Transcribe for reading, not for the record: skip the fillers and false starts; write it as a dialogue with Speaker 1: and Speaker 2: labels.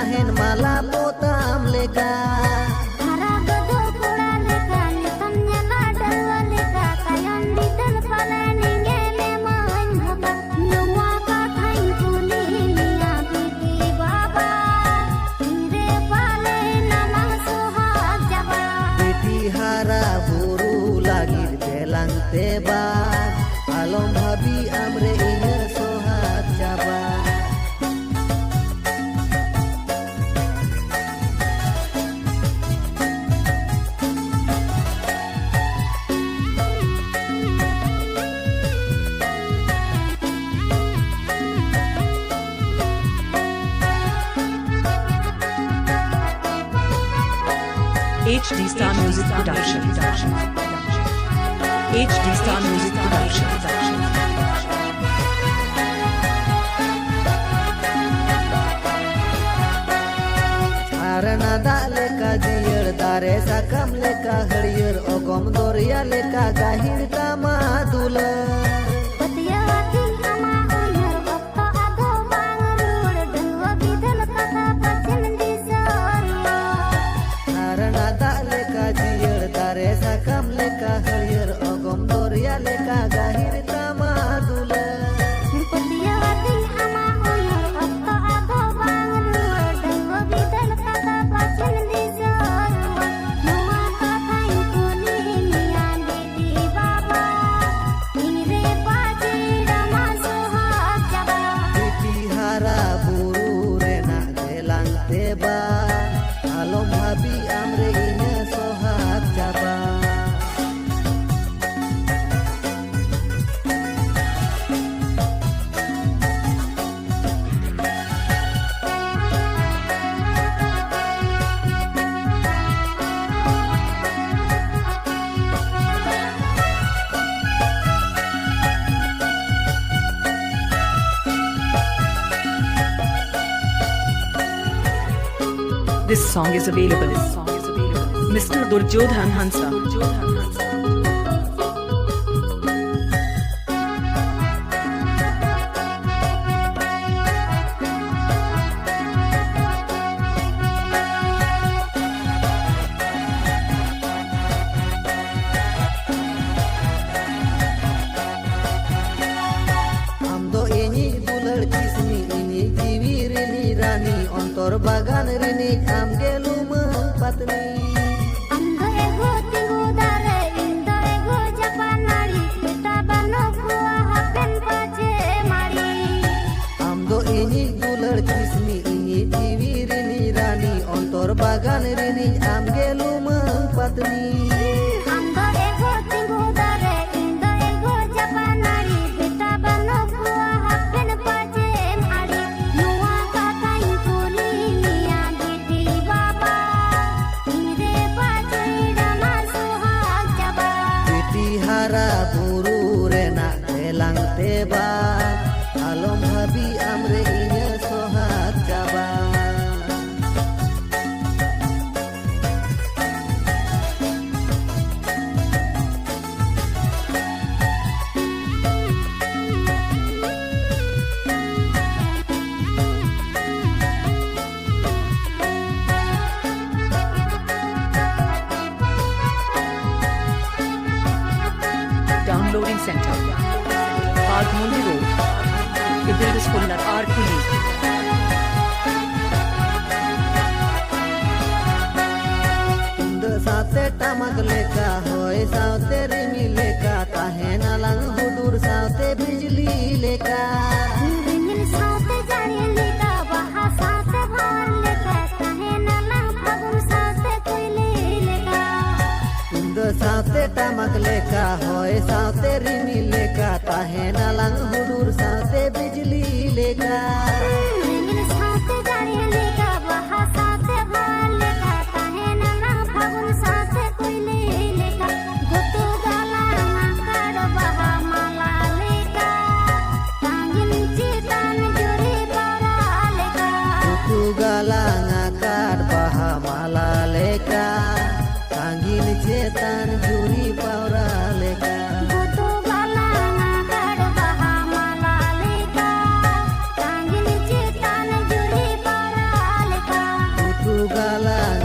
Speaker 1: tahen malah potam leka. Teba alom habi amre ina sohat jaba.
Speaker 2: HD Star Music Production. HD Star Music Production.
Speaker 1: Arana da leka jiyar dare sakam leka hariyar ogom doria leka gahir tama dula. Arana da leka jiyar dare sakam leka hariyar ogom doria leka gahir tama dula. Alom habi amre ina sohat jaba.
Speaker 2: This song is available. Mr. Durjodhan Hansa.
Speaker 1: Amdo ini bular cismi ini jiwir ini rani ontor bagan rini am gelu patni.
Speaker 3: Amdo ego tinggu dare indo ego japanari kita bano kuah hapen pace mari.
Speaker 1: Amdo ini bular cismi ini jiwir ini rani ontor bagan rini am gelu patni.
Speaker 3: Amdo ego tinggu dare indo ego japanari kita bano kuah hapen pace mari. Nuwa kakai kuni niya giti baba. Ire pace dama suhag jaba.
Speaker 1: Piti hara buru rena telang teba. Alom habi amre ina sohat jaba.
Speaker 2: Downloading Center. Park Mundi Road. Ibildis Kullar Arkuli.
Speaker 1: Unda saate tamak leka hoy saate rimi leka tahena lang hudur saate bijli leka.
Speaker 3: Ringil saate jari leka baha saate bhar leka kahe nalang phagun saate koile leka.
Speaker 1: Unda saate tamak leka hoy saate rimi leka tahena lang hudur saate bijli leka.
Speaker 3: Ringil saate jari leka baha saate bhar leka kahe nalang phagun saate koile leka. Gotu gala nakar baha mala leka tangin citan juri para leka.
Speaker 1: Kuku galang akar baha mala leka tangin cetan juri paura leka.
Speaker 3: Gotu gala nakar baha mala leka tangin citan juri para leka.
Speaker 1: gutu galang